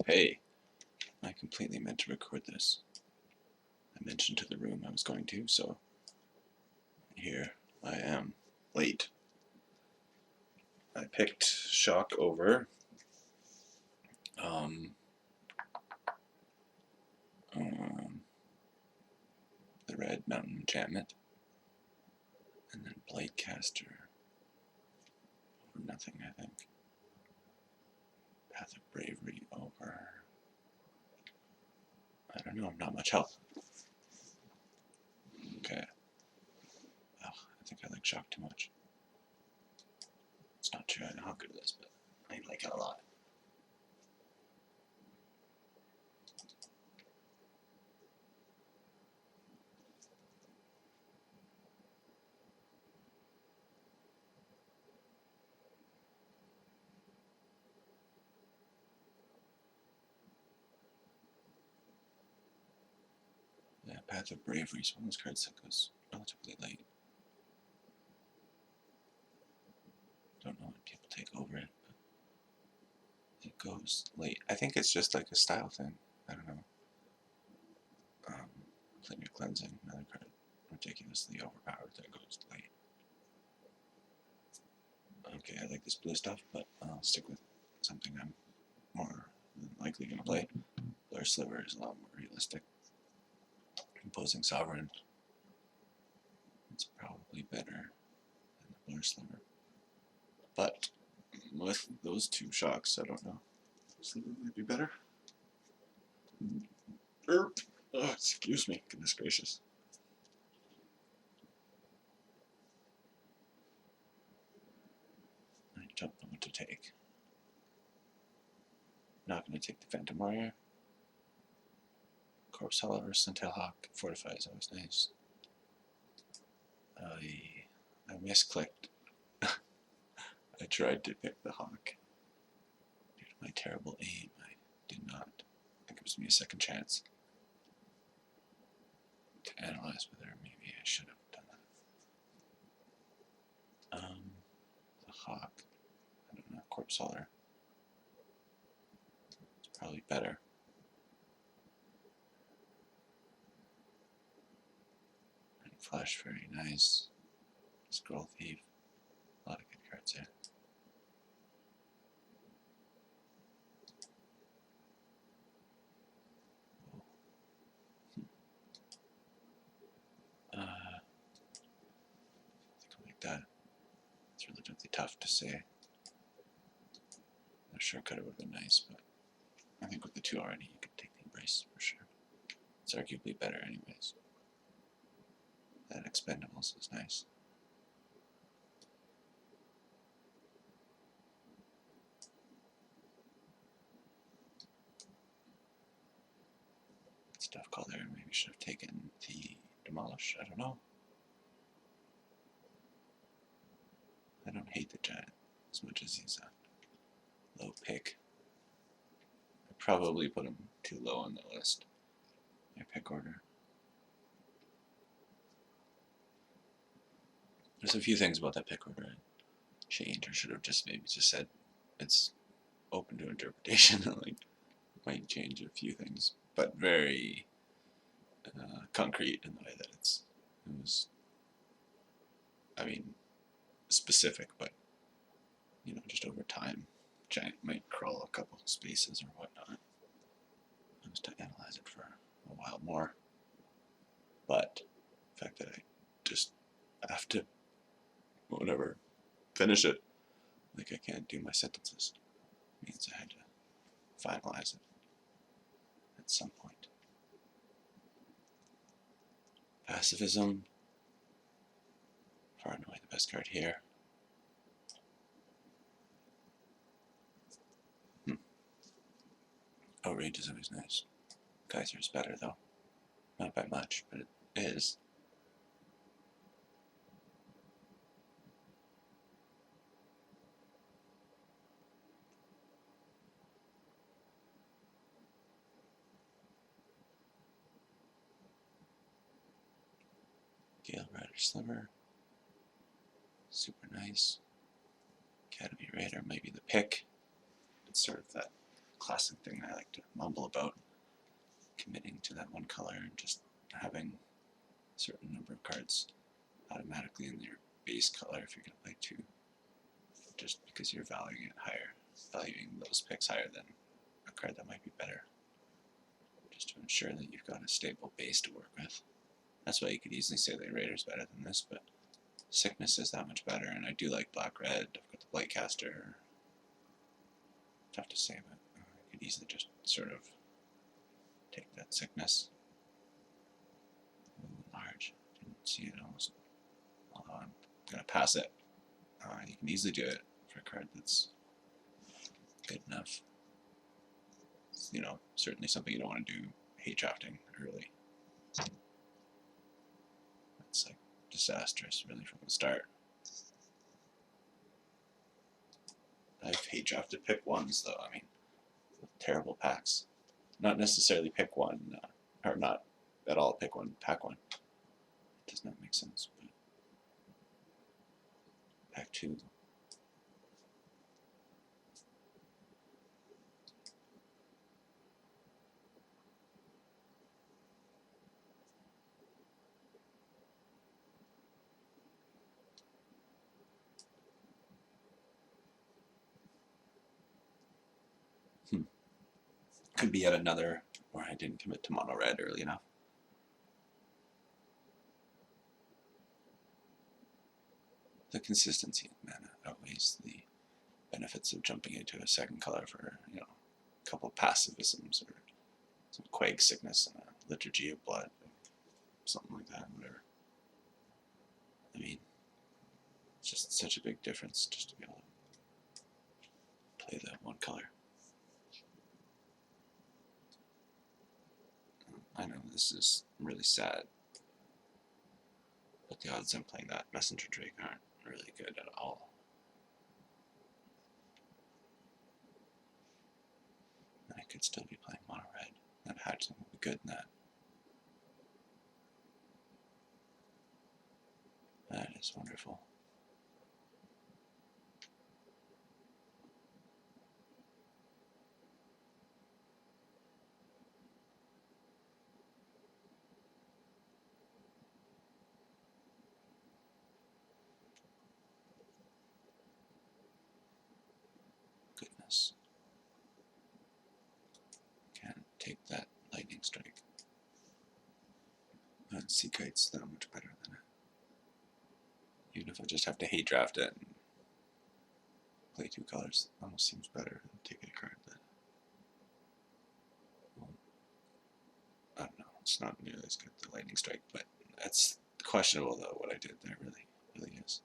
Hey, I completely meant to record this. I mentioned to the room I was going to, so here I am, late. I picked Shock over um, the Red Mountain Enchantment, and then Bladecaster over nothing, I think. Path of Bravery over... I don't know, not much help. Okay. Oh, I think I like Shock too much. It's not true, I know how good it is, but I like it a lot. Yeah, Path of Bravery is one of those cards that goes relatively late. Don't know when people take over it, but it goes late. I think it's just like a style thing. I don't know. Linear Cleansing, another card ridiculously overpowered that goes late. Okay, I like this blue stuff, but I'll stick with something I'm more than likely going to play. Blur Sliver is a lot more realistic. Imposing Sovereign, it's probably better than the Blur Sliver. But with those two shocks, I don't know. Sliver might be better. Oh, excuse me, goodness gracious. I don't know what to take. Not going to take the Phantom Warrior. Corpse Hollow or Centel Hawk. Fortify is always nice. I misclicked. I tried to pick the Hawk. Due to my terrible aim, I did not. That gives me a second chance to analyze whether maybe I should have done that. The Hawk. I don't know. Corpse Hollow. It's probably better. And Flash, very nice. Scroll Thief. A lot of good cards there. I think I'll make that. It's relatively tough to say. A shortcut would have been nice, but I think with the two already, you could take the Embrace for sure. It's arguably better anyways. That Expendables is nice. Stuff called there, maybe should have taken the Demolish, I don't know. I don't hate the Giant as much as he's a low pick. I probably put him too low on the list. My pick order. There's a few things about that pick order I changed, or should have just maybe just said it's open to interpretation. Like, might change a few things, but very concrete in the way that it was. I mean, specific, but you know, just over time, Giant might crawl a couple spaces or whatnot. I was to analyze it for a while more, but the fact that I just have to, whatever, finish it, like I can't do my sentences, means I had to finalize it at some point. Pacifism, far and away the best card here. Outrage is always nice. Kaiser is better though. Not by much, but it is. Gale Rider Sliver. Super nice. Academy Raider might be the pick. It's sort of that classic thing I like to mumble about, committing to that one color and just having a certain number of cards automatically in your base color if you're going to play two, just because you're valuing those picks higher than a card that might be better, just to ensure that you've got a stable base to work with. That's why you could easily say the Raider's better than this, but Sickness is that much better, and I do like Black-Red. I've got the Blightcaster. Tough to say, but I could easily just sort of take that Sickness. Ooh, large. Didn't see it almost. Although I'm going to pass it. You can easily do it for a card that's good enough. It's, certainly something you don't want to do hate drafting early. It's like disastrous, really, from the start. I've hate drafted pick ones, though. I mean, terrible packs. Not necessarily pick one, or not at all pick one, pack one. It does not make sense. But pack two. Could be yet another where I didn't commit to mono red early enough. The consistency of mana outweighs the benefits of jumping into a second color for, a couple passivisms or some Quake Sickness and a Liturgy of Blood, something like that, whatever. I mean, it's just such a big difference just to be able to play that one color. I know this is really sad, but the odds I'm playing that Messenger Drake aren't really good at all. And I could still be playing mono red. That hatchling would be good in that. That is wonderful. Goodness. Can't take that lightning strike. And Sea Kite's that much better than it. Even if I just have to hate draft it and play two colors, it almost seems better than taking a card that, well, I don't know, it's not nearly as good as the lightning strike, but that's questionable though, what I did there really is.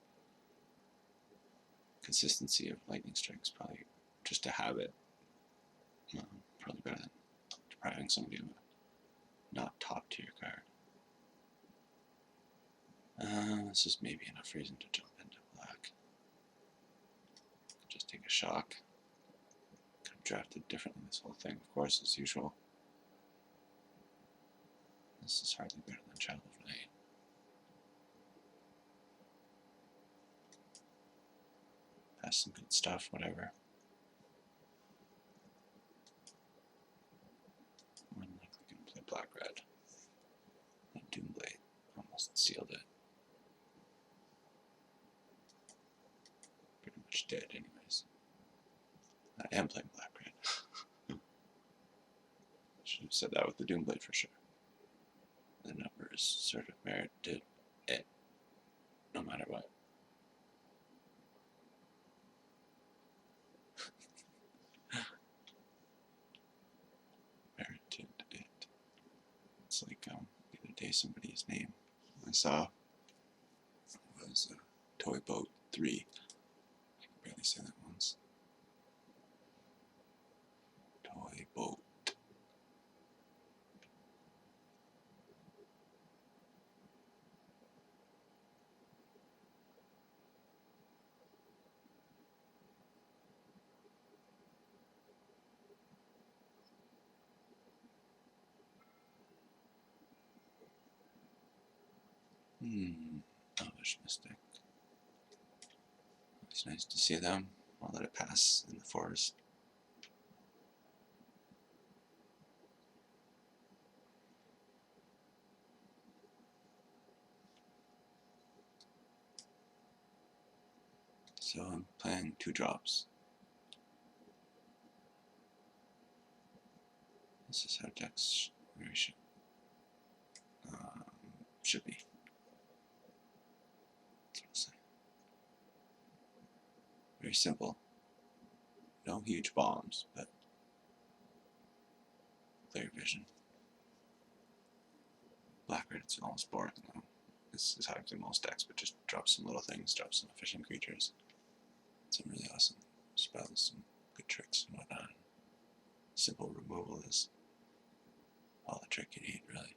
Consistency of lightning strikes probably just a habit, probably better than depriving somebody of a not top tier card. This is maybe enough reason to jump into black. Just take a shock. Could have drafted differently this whole thing, of course, as usual. This is hardly better than Child of Night. Has some good stuff, whatever. More than likely going to play Black-Red. And Doomblade almost sealed it. Pretty much dead anyways. I am playing Black-Red. Should have said that with the Doomblade for sure. The numbers sort of merited it, no matter what. Merited it. It's like the other day somebody's name I saw was Toy Boat 3. I can barely say that once. Toy Boat. Elvish Mystic. It's nice to see them. I'll let it pass in the forest. So I'm playing 2 drops. This is how decks should be. Very simple. No huge bombs, but clear vision. Black red, it's almost boring though. This is how I do most decks, but just drop some little things, drop some efficient creatures. Some really awesome spells, some good tricks and whatnot. Simple removal is all the trick you need, really.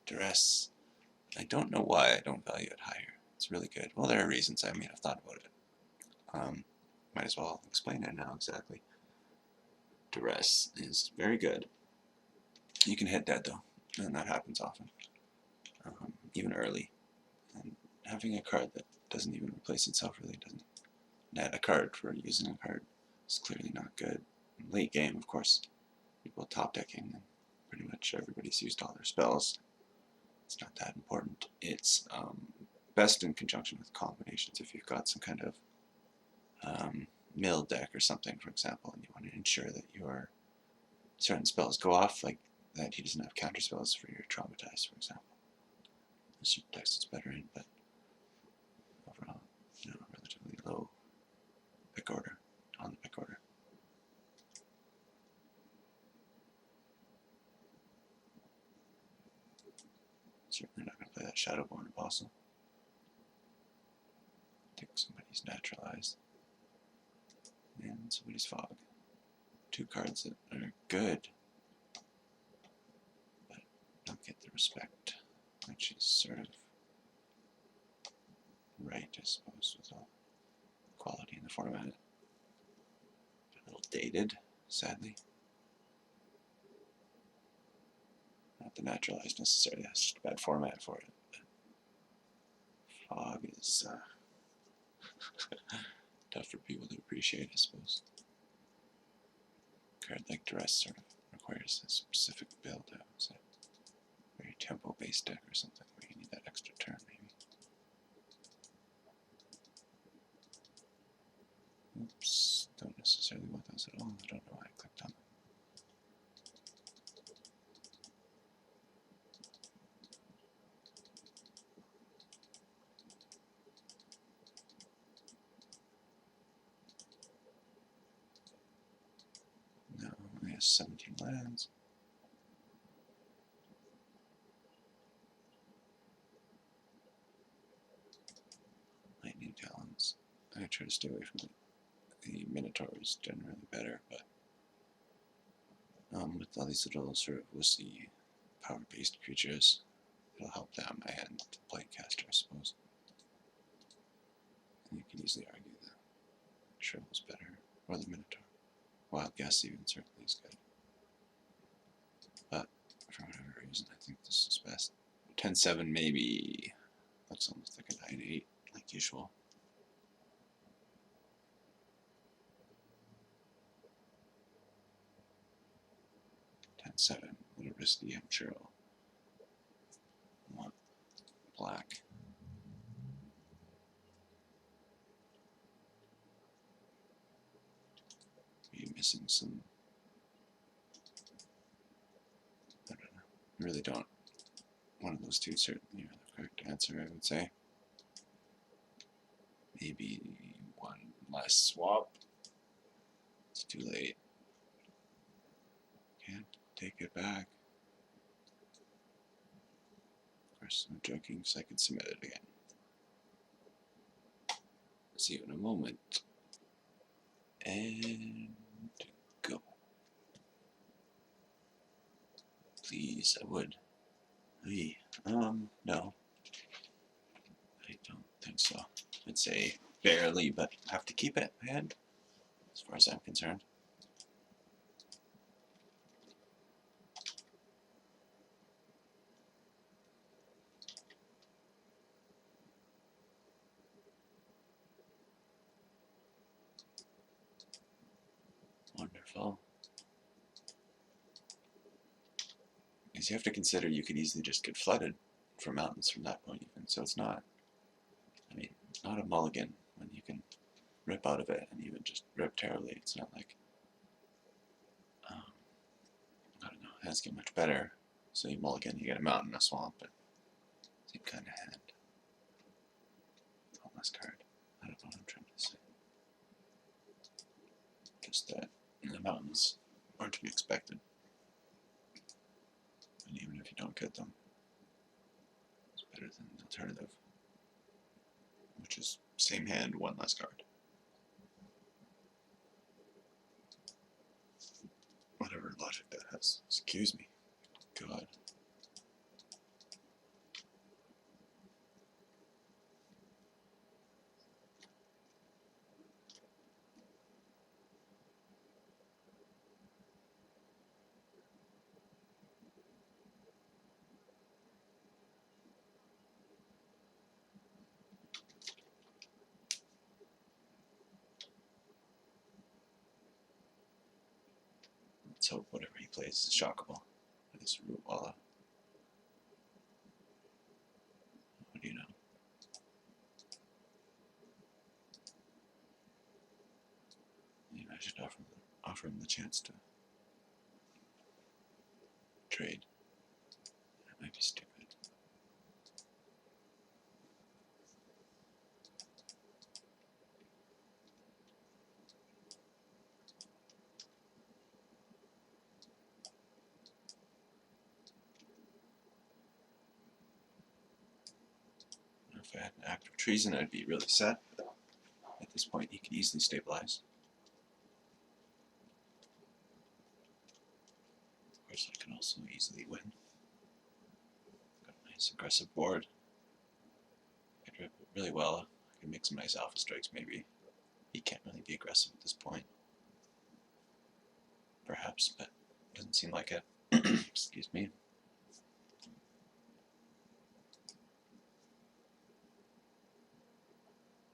Duress, I don't know why I don't value it higher. It's really good. Well, there are reasons. I mean, I've thought about it. Might as well explain it now exactly. Duress is very good. You can hit dead though, and that happens often, even early. And having a card that doesn't even replace itself really doesn't net a card for using a card is clearly not good. Late game, of course, people top decking, and pretty much everybody's used all their spells. It's not that important. It's best in conjunction with combinations. If you've got some kind of mill deck or something, for example, and you want to ensure that your certain spells go off, like that he doesn't have counter spells for your Traumatize, for example. There's certain decks it's better in, but overall, relatively low pick order, on the pick order. Certainly not going to play that Shadowborn Apostle. Take somebody's Naturalized. And somebody's Fog. 2 cards that are good, but don't get the respect, which is sort of right, I suppose, with all quality in the format. A little dated, sadly. Not the Naturalized necessarily, that's just a bad format for it. But Fog is tough for people to appreciate, I suppose. A card like Duress sort of requires a specific build, I would say. Very tempo-based deck or something where you need that extra turn, maybe. Oops, don't necessarily want those at all. I don't know why I clicked on them. No, I have 17 lands. Lightning Talons. I try to stay away from it. The Minotaur is generally better, but with all these little sort of wussy power-based creatures, it'll help them and the Plaguecaster, I suppose. And you can easily argue the Shrivel's better, or the Minotaur. Wild Guess even certainly is good. But for whatever reason, I think this is best. 10-7 maybe looks almost like a 9-8, like usual. Seven, a little risky, I'm sure I'll want black. Be missing some, I don't know, I really don't. One of those two certainly are the correct answer, I would say. Maybe one less swap. It's too late. Can't take it back. Of course, I'm joking, so I can submit it again. See you in a moment. And go. Please, I would. Hey, no. I don't think so. I'd say barely, but have to keep it ahead, as far as I'm concerned. Wonderful. Because you have to consider you could easily just get flooded from mountains from that point even. So it's not, I mean, not a mulligan when you can rip out of it and even just rip terribly. It's not like, I don't know, it has to get much better. So you mulligan, you get a mountain, a swamp, but same kind of hand. One last card. I don't know what I'm trying to say. Just that the mountains are to be expected. And even if you don't get them, it's better than the alternative, which is same hand, one less card. Whatever logic that has. Excuse me. God. Let's hope whatever he plays is shockable. This root walla. What do you know? Maybe I should offer him the chance to trade. That might be stupid. If I had an act of treason, I'd be really set. At this point, he could easily stabilize. Of course, I can also easily win. Got a nice aggressive board. I could rip it really well. I can make some nice alpha strikes, maybe. He can't really be aggressive at this point. Perhaps, but doesn't seem like it. Excuse me.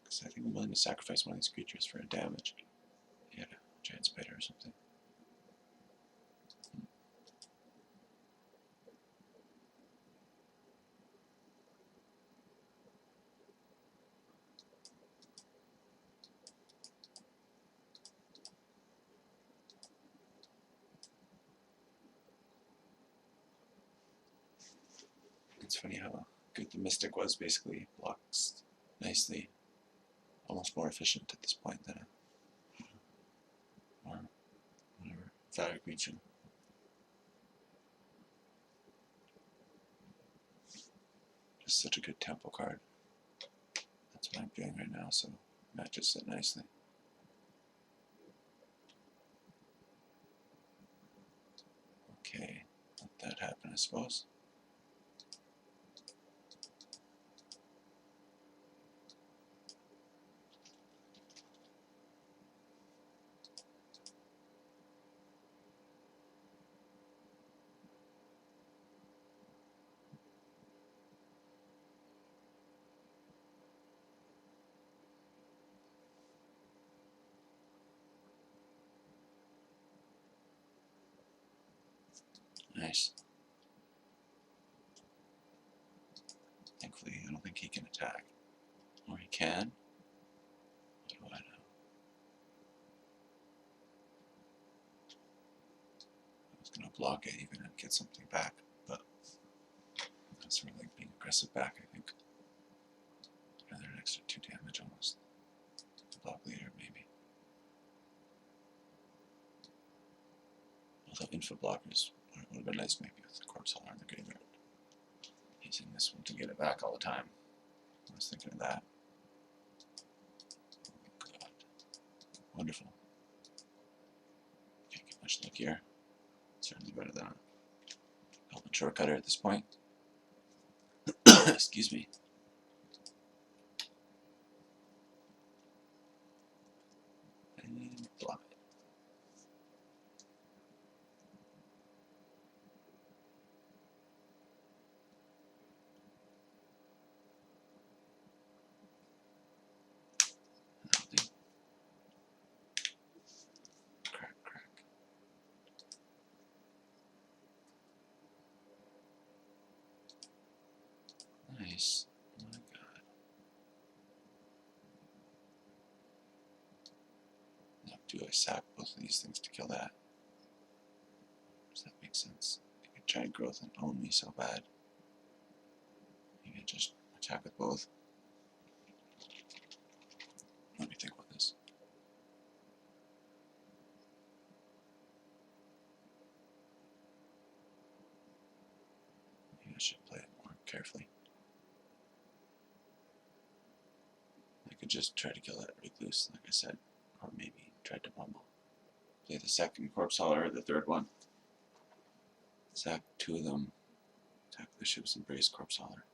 Because I think I'm willing to sacrifice one of these creatures for a damage. He had a giant spider or something. It's funny how good the Mystic was, basically. Blocks nicely. Almost more efficient at this point than a or whatever value creature. Just such a good tempo card. That's what I'm doing right now, so matches it nicely. Okay, let that happen, I suppose. Nice. Thankfully, I don't think he can attack. Or he can. What do I know? I was going to block it even and get something back, but that's sort of like being aggressive back, I think. Rather an extra 2 damage almost. Block leader, maybe. Although info blockers would have been nice maybe with the corpse hauler in the graveyard. Using this one to get it back all the time. I was thinking of that. Oh God. Wonderful. Can't get much luckier. Certainly better than a Helmet Shortcutter at this point. Excuse me. And block it. That'll do. Crack, crack. Nice. Oh my god. Now, do I sack both of these things to kill that? Does that make sense? I could giant growth and own me so bad. Maybe I just attack with both. Let me think about this. Maybe I should play it more carefully. I could just try to kill that recluse, like I said, or maybe try to mumble. Play the second corpse hauler or the third one. Sack two of them. Attack the ship's embrace corpse hauler.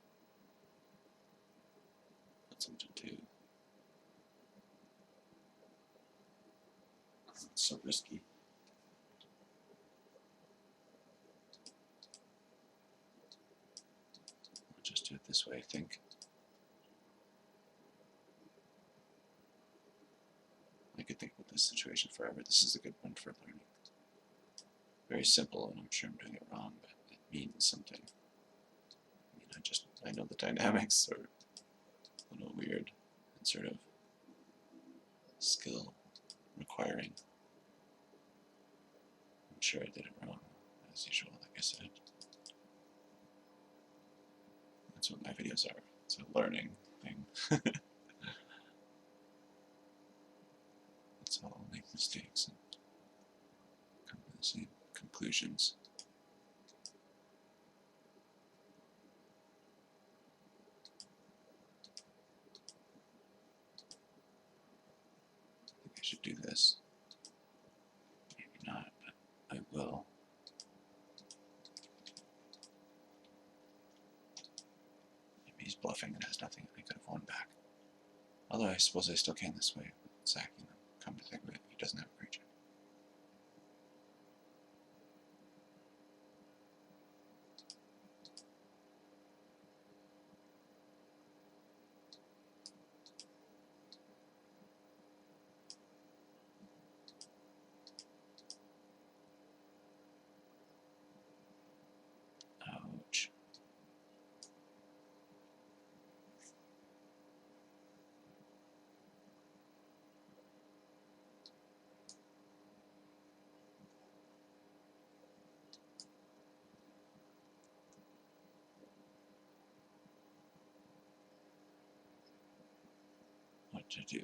Put something to. It's so risky. I'll just do it this way, I think. I could think about this situation forever. This is a good one for learning. Very simple, and I'm sure I'm doing it wrong, but it means something. I mean, I know the dynamics are a little weird and sort of skill requiring. I'm sure I did it wrong, as usual, like I said. That's what my videos are. It's a learning thing. Let's all make mistakes and come to the same conclusions. I think I should do this. Maybe not, but I will. Maybe he's bluffing and has nothing and I could have won back. Although I suppose I still can this way, sacking them. Come to think of it, he doesn't have a creature. Ouch. What to do?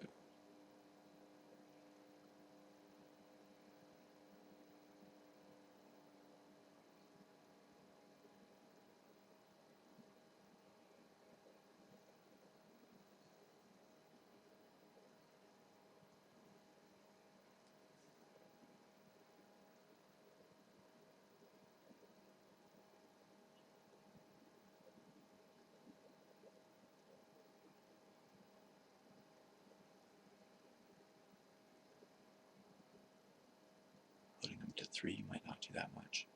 Putting them to 3 might not do that much.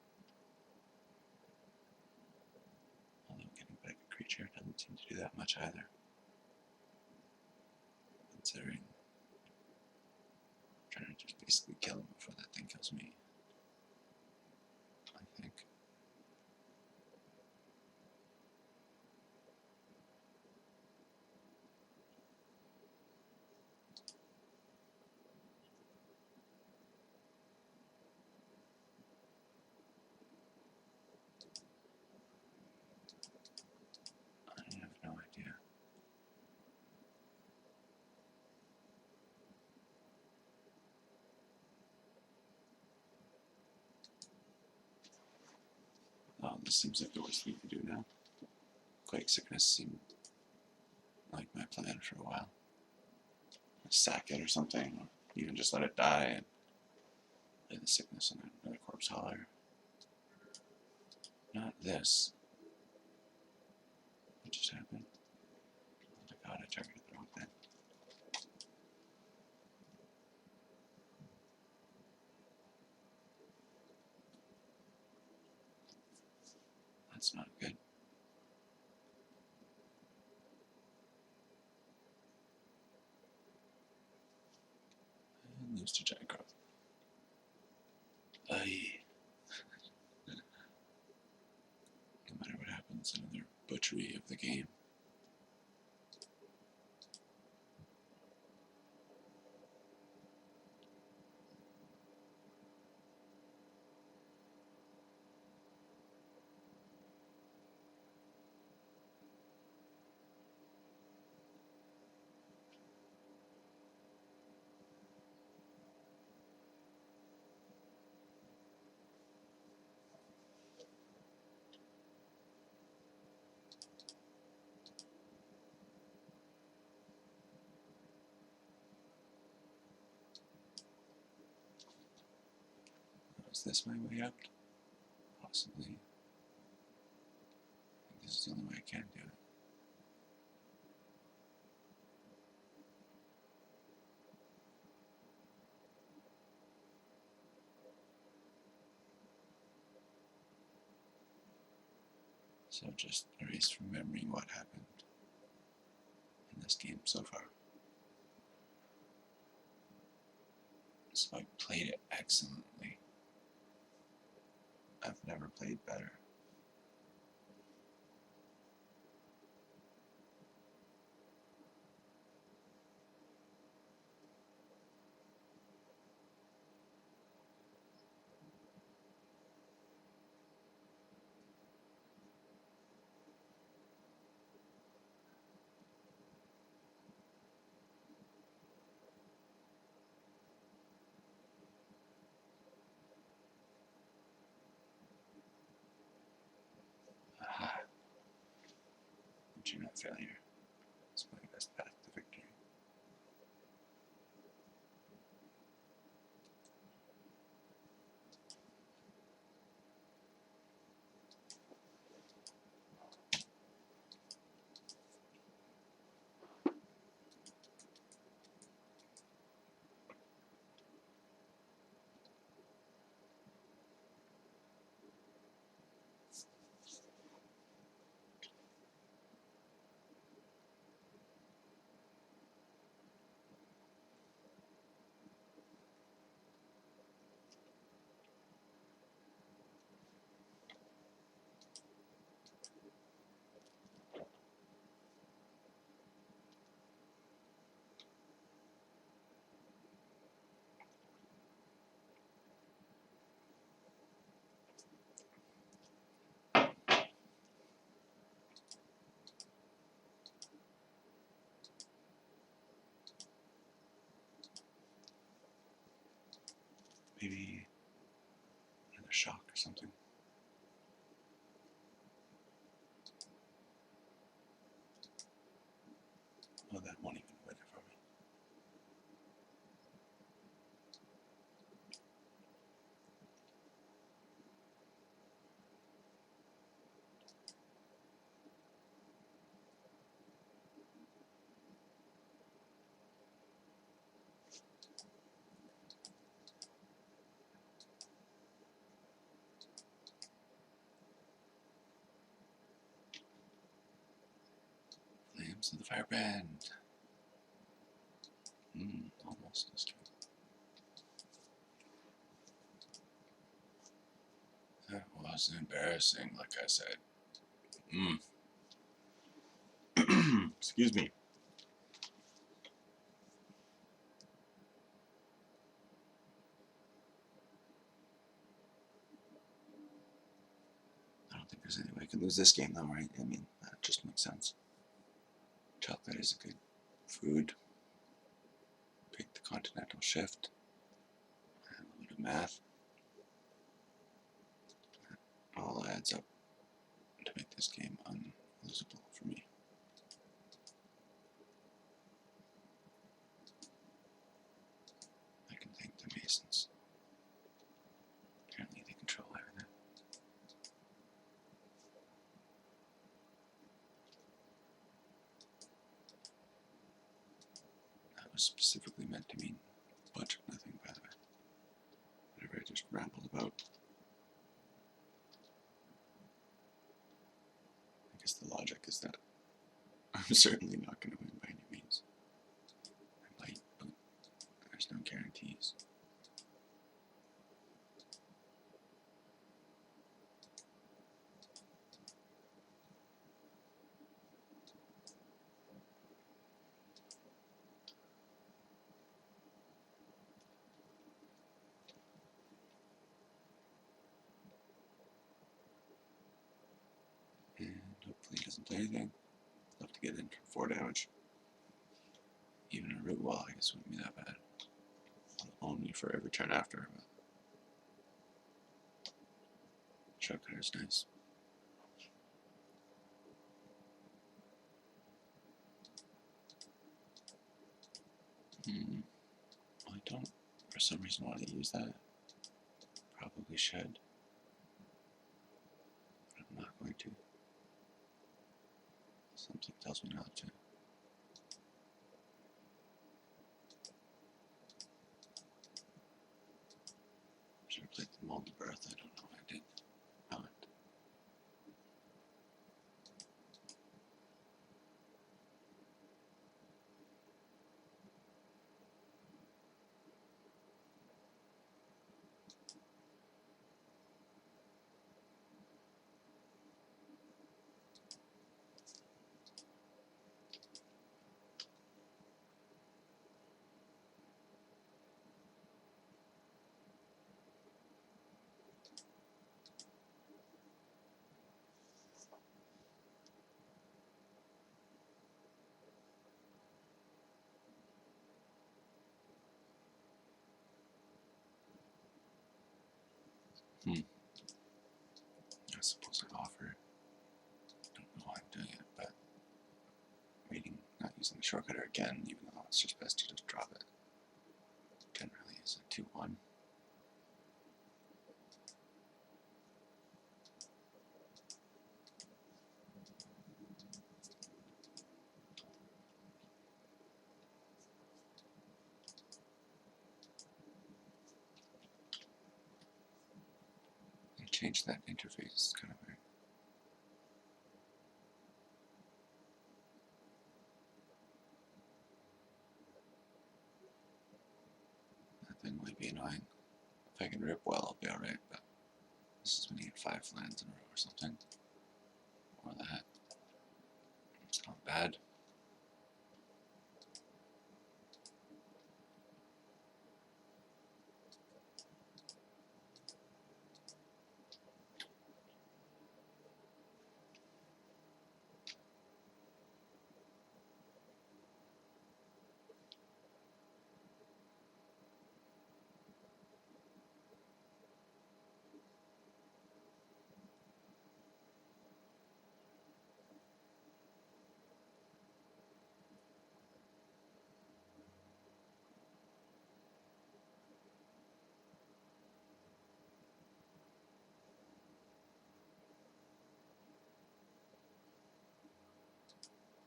Although getting back a creature doesn't seem to do that much either. Considering I'm trying to just basically kill him before that thing kills me. I think. I have no idea. This seems like the worst thing to do now. Quake Sickness seemed like my plan for a while. Sack it or something, or even just let it die and play the Sickness on another corpse hauler. Not this. What just happened? Oh my god, I targeted the wrong thing. That's not good. And lose to giant growth. Aye. No matter what happens, another butchery of the game. this my way out? Possibly. I think this is the only way I can do it. So just erase from memory what happened in this game so far. So I played it excellently. I've never played better. Aha. Internet failure. It's my best path to victory. Maybe another shock or something. Oh, that won't even win it for me. Flames of the Firebrand. Almost this turn. That was embarrassing, like I said. Excuse me. I don't think there's any way I could lose this game though, right? I mean, that just makes sense. Chocolate is a good food. Pick the continental shift. And a little bit of math. That all adds up to make this game unlosable for me. I can thank the Masons. Apparently they control everything. That was specifically meant to mean budget nothing, by the way. Whatever I just rambled about. I guess the logic is that I'm certainly not going to win by any means. I might, but there's no guarantees. And hopefully he doesn't do anything. Love to get in for 4 damage. Even a root wall, I guess, wouldn't be that bad. I'll own me for every turn after. But Shock Cutter is nice. I don't, for some reason, want to use that. probably should. But I'm not going to. Something tells me not to. Should have played the multi-birth. I don't know if I did. Not. I suppose I offer. Don't know why I'm doing it, but waiting, not using the shortcutter again, even though it's just best to just drop it. Generally is a 2-1. And change that interface, it's kind of weird. That thing might be annoying. If I can rip well, I'll be alright, but this is when you get 5 lands in a row or something. Or that. It's not bad.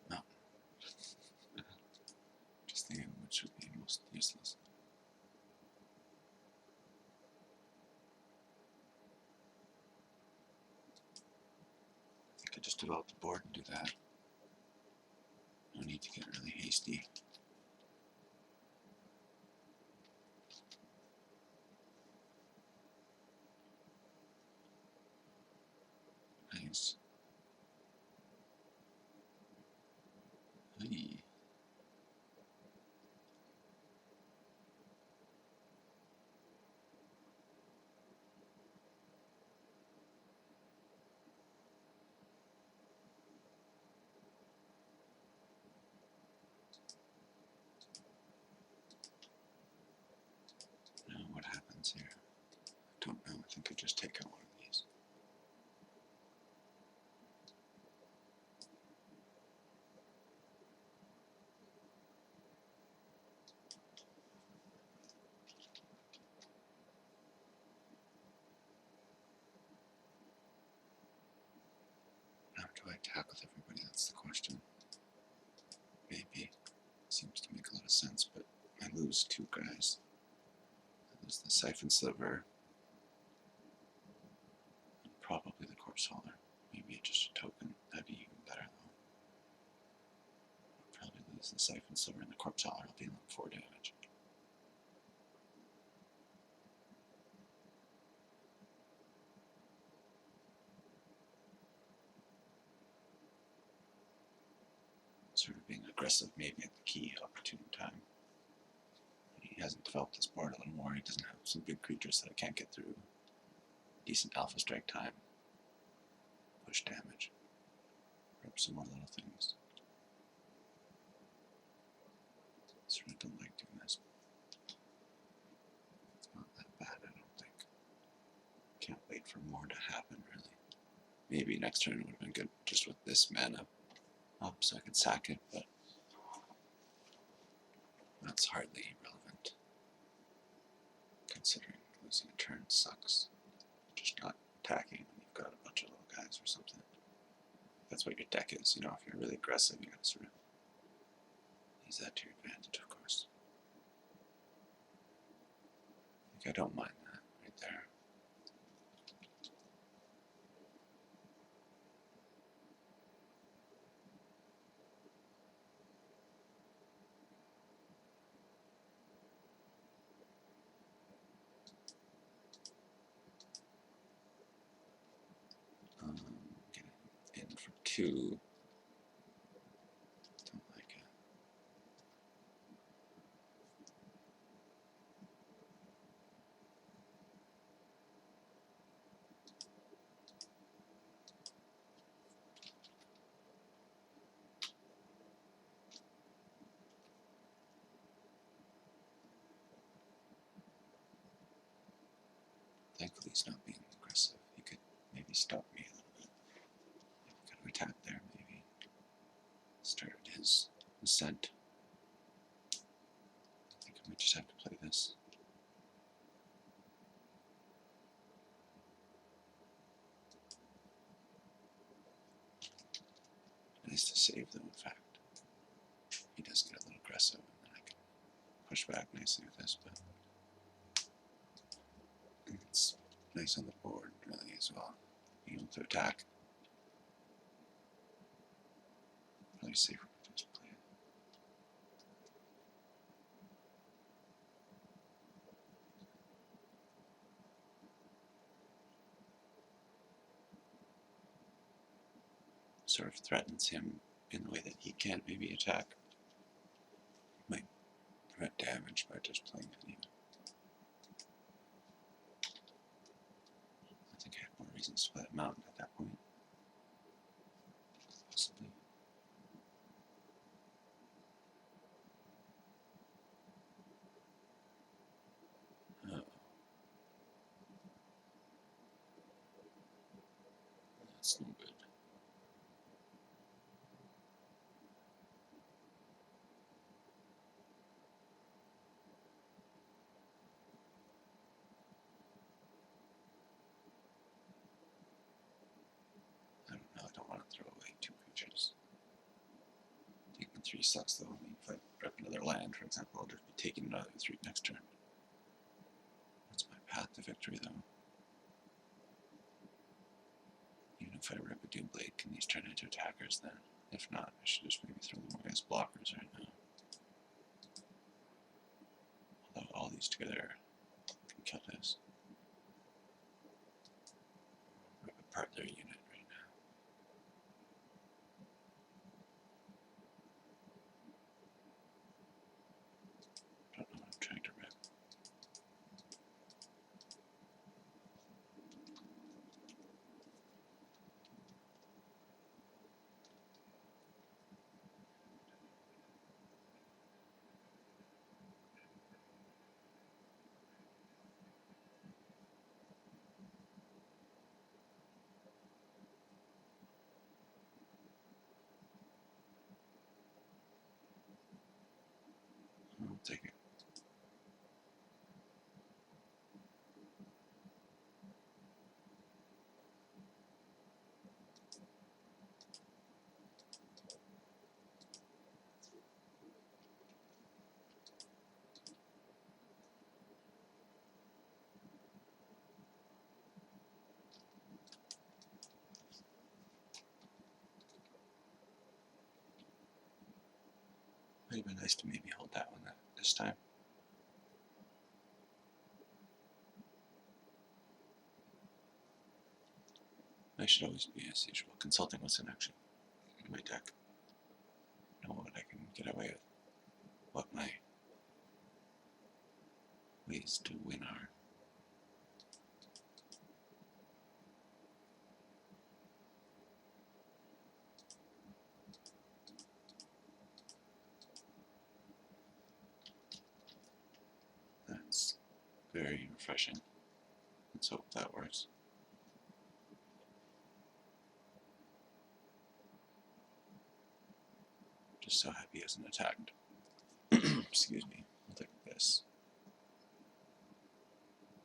No. Just thinking which would be most useless. I think I just develop the board and do that. No need to get really hasty. Nice. Hey. Now what happens here? I don't know. I think I just take out one of these. How do I attack with everybody? That's the question. Maybe. Seems to make a lot of sense, but I lose 2 guys. I lose the Siphon Sliver. And probably the Corpse Hauler. Maybe just a token. That'd be even better though. I'll probably lose the Siphon Sliver and the Corpse Hauler. I'll be like 4 damage. Sort of being aggressive maybe at the key opportune time. He hasn't developed this board a little more. He doesn't have some big creatures that I can't get through. Decent alpha strike time. Push damage. Rip some more little things. Sort of don't like doing this. It's not that bad, I don't think. Can't wait for more to happen, really. Maybe next turn would have been good just with this mana up so I could sack it, but that's hardly relevant considering losing a turn sucks. just not attacking when you've got a bunch of little guys or something. That's what your deck is, you know, if you're really aggressive, you gotta sort of use that to your advantage, of course. I don't mind that right there. Get it in for 2. Don't like it. Thankfully, he's not being aggressive. He could maybe stop me a little bit. Maybe could have attacked there, maybe. Started his ascent. I think I might just have to play this. Nice to save them, in fact. He does get a little aggressive, and then I can push back nicely with this, but it's nice on the board, really, as well. Being able to attack. Probably safer to just play it. Sort of threatens him in the way that he can't maybe attack. Might prevent damage by just playing it even. I think I had more reasons to play that mountain at that point. Possibly. Oh. That's no good. I don't know, I don't want to throw away 2 creatures. Taking 3 sucks though. I mean, if I rep another land, for example, I'll just be taking another 3 next turn. That's my path to victory though. Even if I rip a Doomblade, can these turn into attackers then? If not, I should just maybe throw them away as blockers right now. Although all these together can kill this. Rip apart their unit right now. Don't know what I'm trying to rip. I'll take it. Might have been nice to maybe hold that one this time. I should always be, as usual, consulting what's in action in my deck. Know what I can get away with. What my ways to win are. That's very refreshing. Let's hope that works. Just so happy he hasn't attacked. Excuse me. I'll take this.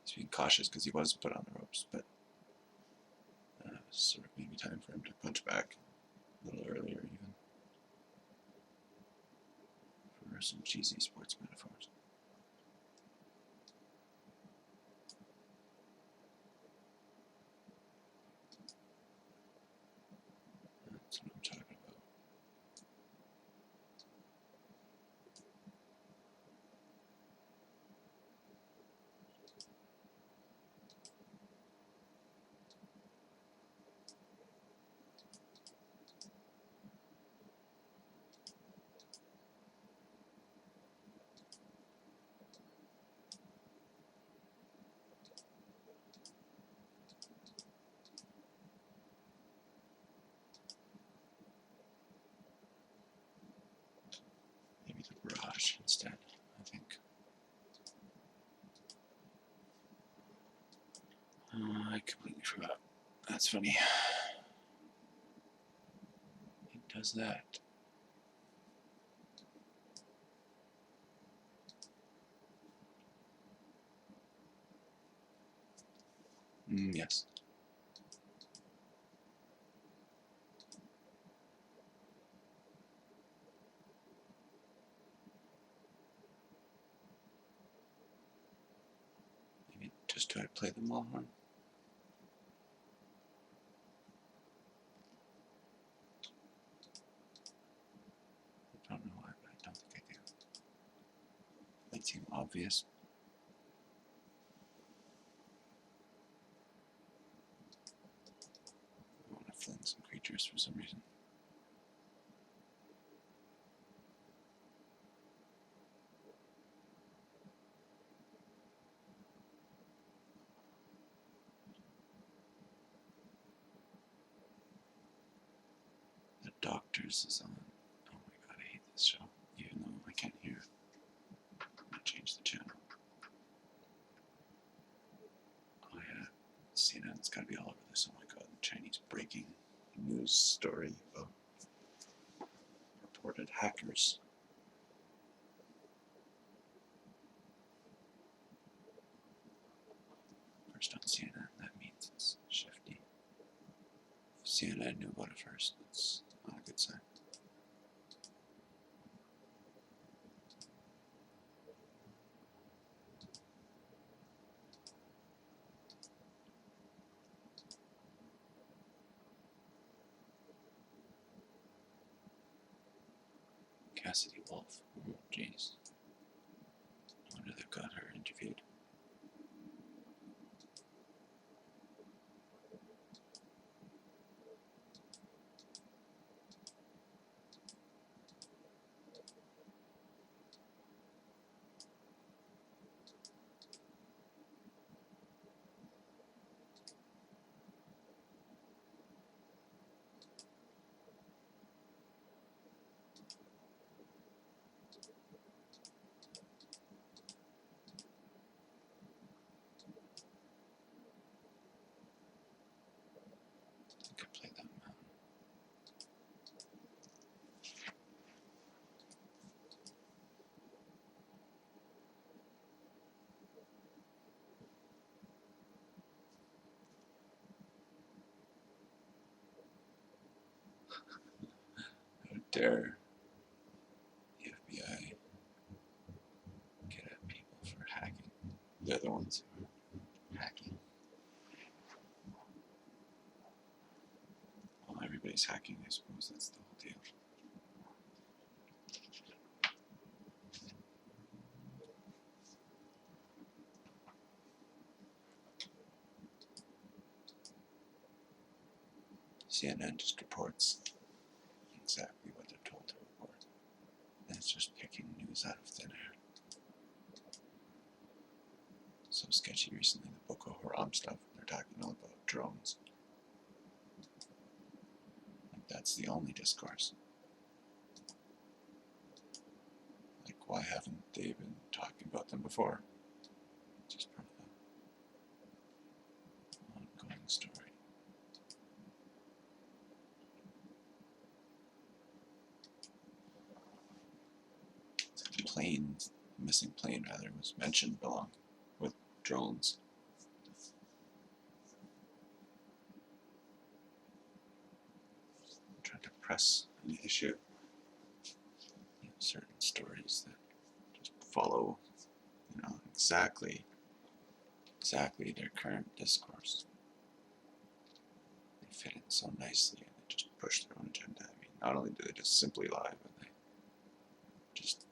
He's being cautious because he was put on the ropes, but sort of maybe time for him to punch back a little earlier, even for some cheesy sports metaphors. That's what I'm talking about. Maybe the barrage instead, I think. I completely forgot. That's funny. It does that. Yes. Maybe just try to play the Mulhorn. I don't know why, but I don't think I do. Might seem obvious. I want to fling some creatures for some reason. The Doctors is on. Oh my god, I hate this show. Even though I can't hear it. I'm gonna change the channel. Oh yeah, CNN's gotta be all over this. Oh my god, the Chinese breaking news story of reported hackers. First on CNN, that means it's shifty. If CNN knew about it first, that's not a good sign. Cassidy Wolf. Oh, jeez. I wonder they've got her interviewed. I could play that mountain. How dare the FBI get at people for hacking? They're the ones who are hacking. Well, everybody's hacking, I suppose. That's the whole deal. CNN just reports exactly what they're told to report. And it's just picking news out of thin air. So sketchy recently, the Boko Haram stuff, they're talking all about drones. Like, that's the only discourse. Like, why haven't they been talking about them before? Just part of the ongoing story. Planes, missing plane rather, was mentioned along with drones. suppress an issue. You know, certain stories that just follow, you know, exactly their current discourse. They fit in so nicely, and they just push their own agenda. I mean, not only do they just simply lie, but they just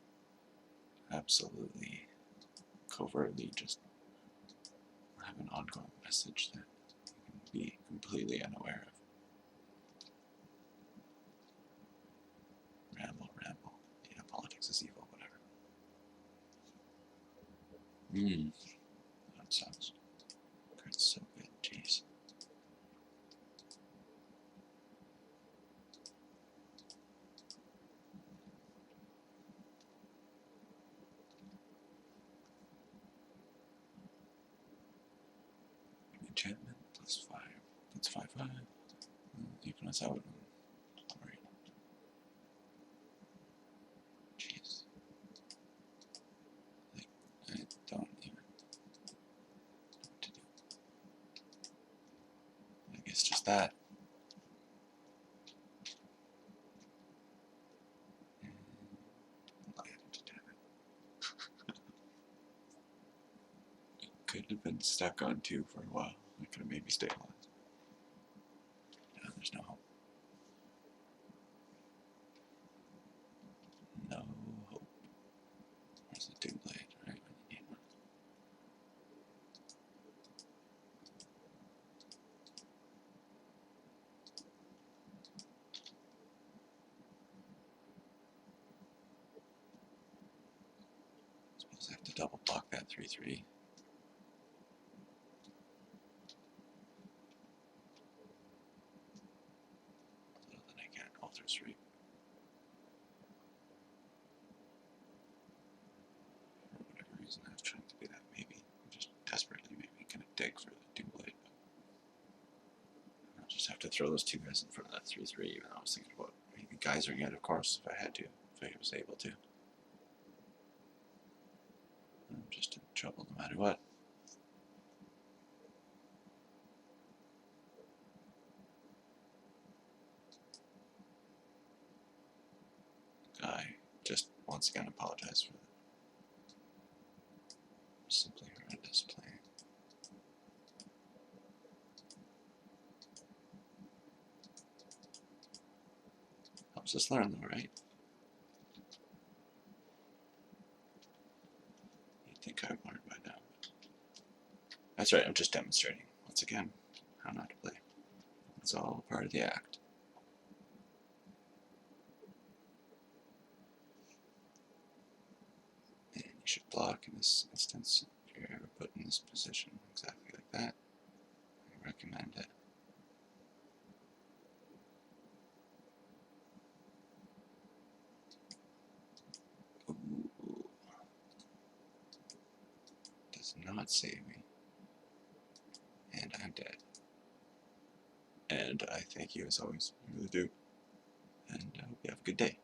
absolutely covertly just have an ongoing message that you can be completely unaware of. Ramble, you know, politics is evil, whatever. That sounds good, so good, jeez. Enchantment plus 5. That's 5/5. Even us out. Alright. Jeez. Like, I don't even know what to do. I guess just that. Could have been stuck on 2 for a while. I could have maybe stabilized. No, there's no hope. No hope. Where's the Doom Blade? Right when you need one. I suppose I have to double block that 3/3. So then I can't alter street. For whatever reason, I was trying to do that. Maybe just desperately, maybe kind of dig for the Doom Blade. I'll just have to throw those 2 guys in front of that 3/3. Even though I was thinking about maybe geysering it, of course, if I had to, if I was able to. I'm just in trouble no matter what. I just once again apologize for the simply horrendous playing. Helps us learn though, right? You'd think I've learned by now. That's right, I'm just demonstrating, once again, how not to play. It's all part of the act. And you should block in this instance if you're ever put in this position, exactly like that. I recommend it. Ooh. Does not save me. And I'm dead. And I thank you as always. I really do. And I hope you have a good day.